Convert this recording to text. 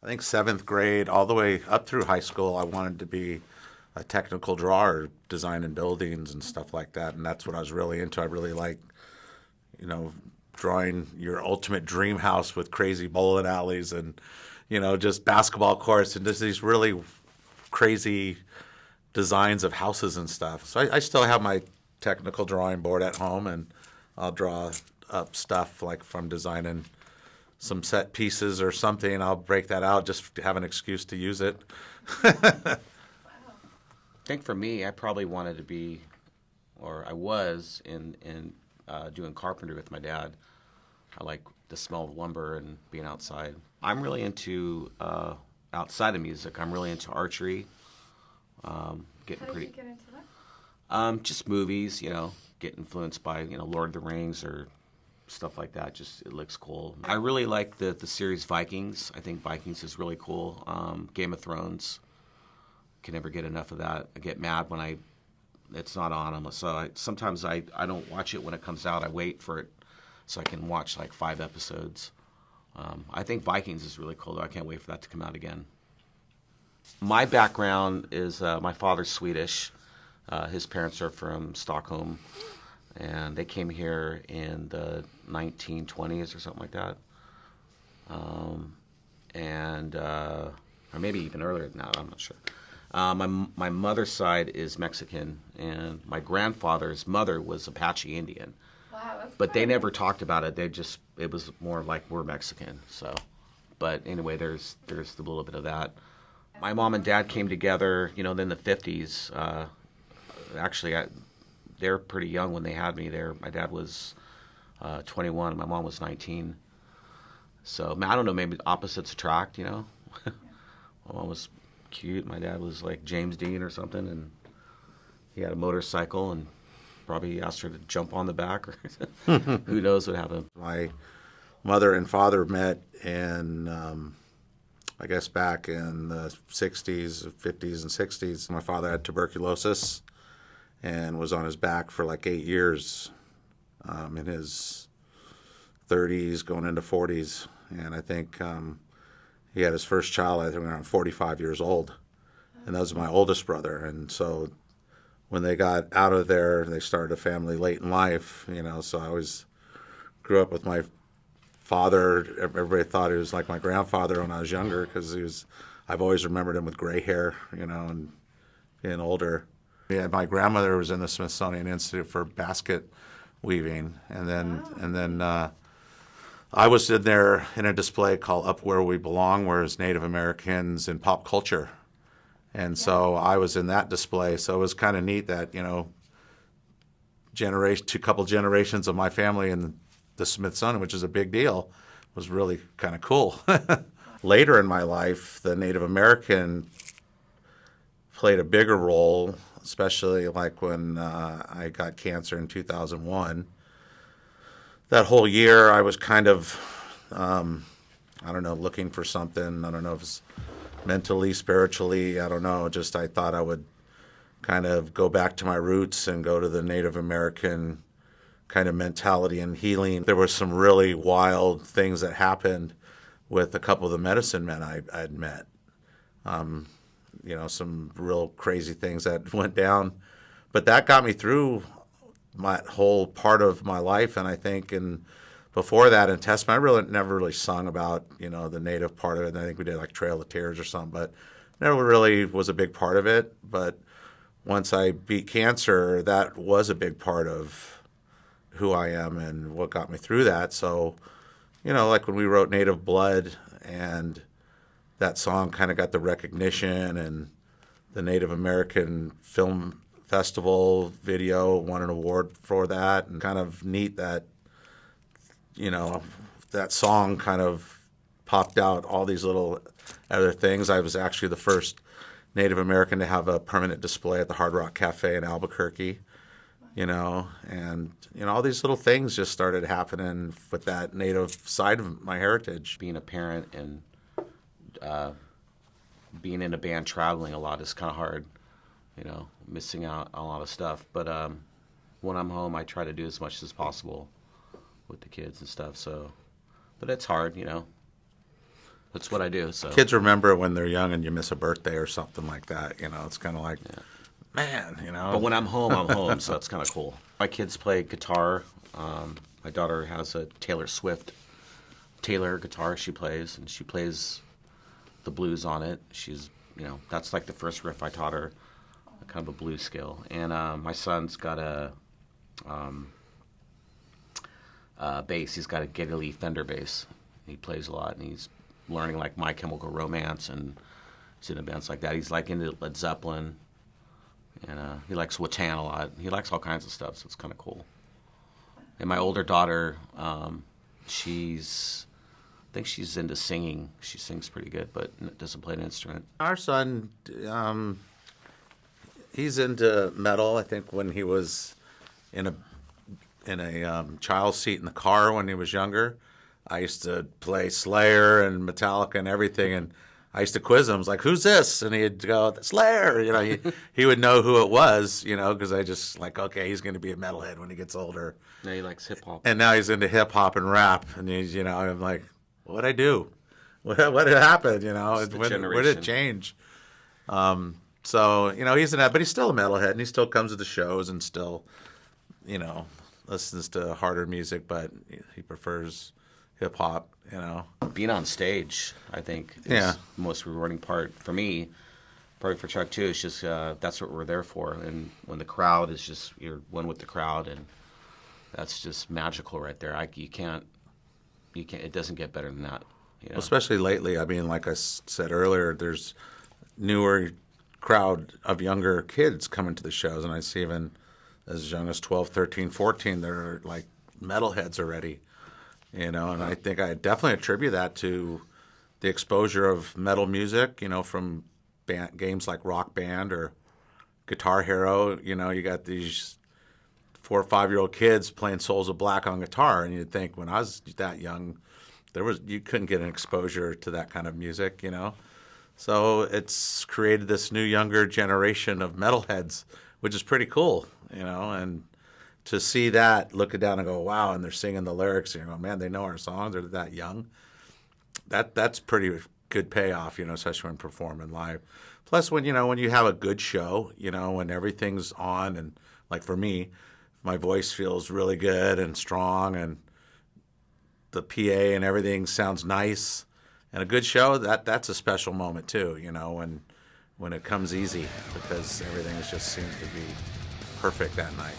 I think seventh grade, all the way up through high school, I wanted to be a technical drawer, designing buildings and stuff like that. And that's what I was really into. I really like, you know, drawing your ultimate dream house with crazy bowling alleys and, just basketball courts and just these really crazy designs of houses and stuff. So I still have my technical drawing board at home, and I'll draw up stuff like from designing some set pieces or something. I'll break that out just to have an excuse to use it. I think for me, I probably wanted to be, or I was in doing carpentry with my dad. I like the smell of lumber and being outside. I'm really into outside of music. I'm really into archery. Getting How did pretty. you get into that? Just movies, get influenced by Lord of the Rings or stuff like that. Just it looks cool. I really like the series Vikings. I think Vikings is really cool. Game of Thrones. Can never get enough of that. I get mad when it's not on them. So sometimes I don't watch it when it comes out. I wait for it so I can watch like 5 episodes. I think Vikings is really cool, though. I can't wait for that to come out again. My background is my father's Swedish. His parents are from Stockholm, and they came here in the 1920s or something like that. Or maybe even earlier than that, I'm not sure. My mother's side is Mexican, and my grandfather's mother was Apache Indian. Wow, that's But they cool. never talked about it. It was more like we're Mexican. So, but anyway, there's a little bit of that. My mom and dad came together, in the 50s. Actually, they were pretty young when they had me there. My dad was 21, and my mom was 19. So, I don't know, maybe opposites attract, My mom was cute. My dad was like James Dean or something, and he had a motorcycle and probably asked her to jump on the back, or who knows what happened. My mother and father met in, I guess, back in the 60s, 50s, and 60s. My father had tuberculosis and was on his back for like 8 years, in his 30s, going into 40s. And I think he had his first child, I think, around 45 years old. And that was my oldest brother. And so when they got out of there, they started a family late in life, so I always grew up with my father. Everybody thought he was like my grandfather when I was younger because I've always remembered him with gray hair, and being older. Yeah, my grandmother was in the Smithsonian Institute for basket weaving, and then I was in there in a display called Up Where We Belong, where it's Native Americans in pop culture. And so I was in that display. So it was kind of neat that, couple generations of my family in the Smithsonian, which is a big deal, was really kind of cool. Later in my life, the Native American played a bigger role, especially like when I got cancer in 2001. That whole year I was kind of, I don't know, looking for something. I don't know if it's mentally, spiritually, I don't know. Just I thought I would kind of go back to my roots and go to the Native American kind of mentality and healing. There were some really wild things that happened with a couple of the medicine men I'd met. Some real crazy things that went down. But that got me through my whole part of my life, and I think before that in Testament, I never really sung about, the native part of it. And I think we did like Trail of Tears or something, but never really was a big part of it. But once I beat cancer, that was a big part of who I am and what got me through that. So, like when we wrote Native Blood, and that song kind of got the recognition, and the Native American Film Festival video won an award for that, and kind of neat that that song kind of popped out all these little other things. I was actually the first Native American to have a permanent display at the Hard Rock Cafe in Albuquerque, and all these little things just started happening with that Native side of my heritage. Being a parent and being in a band traveling a lot is kind of hard, missing out on a lot of stuff. But when I'm home, I try to do as much as possible with the kids and stuff. So, but it's hard. That's what I do. So Kids remember when they're young and you miss a birthday or something like that. You know, it's kind of like, man, you know. But when I'm home, so that's kind of cool. My kids play guitar. My daughter has a Taylor guitar she plays, and she plays the blues on it. She's, that's like the first riff I taught her, kind of a blues scale. And my son's got a bass. He's got a Geddy Lee Fender bass. He plays a lot, and he's learning like My Chemical Romance, and he's in bands like that. He's like into Led Zeppelin, and he likes Watan a lot. He likes all kinds of stuff, so it's kind of cool. And my older daughter, I think she's into singing. She sings pretty good, but doesn't play an instrument. Our son, he's into metal. I think when he was in a child seat in the car when he was younger, I used to play Slayer and Metallica and everything, and I used to quiz him. I was like, "Who's this?" And he'd go, "Slayer." You know, he would know who it was. You know, because I just like, okay, he's going to be a metalhead when he gets older. Now he likes hip hop. And now he's into hip hop and rap, and he's, I'm like, what'd I do? What happened? Where did it change? So he's in that, but he's still a metalhead, and he still comes to the shows and still, listens to harder music, but he prefers hip hop. Being on stage, I think, is the most rewarding part for me. Probably for Chuck too. It's just that's what we're there for, and when the crowd is just you're one with the crowd, and that's just magical right there. You can't. It doesn't get better than that. Well, especially lately. I mean, like I said earlier, there's newer crowd of younger kids coming to the shows, and I see even as young as 12, 13, 14, they're like metalheads already. And I think I definitely attribute that to the exposure of metal music, from games like Rock Band or Guitar Hero. You got these 4 or 5-year-old kids playing Souls of Black on guitar, and you'd think when I was that young, you couldn't get an exposure to that kind of music, So it's created this new younger generation of metalheads, which is pretty cool, and to see that, look it down and go, wow, and they're singing the lyrics, and you go, man, they know our songs, they're that young. That's pretty good payoff, especially when performing live. Plus, when you have a good show, when everything's on, and like for me, my voice feels really good and strong, and the PA and everything sounds nice, and a good show, that's a special moment too, when it comes easy, because everything just seems to be perfect that night.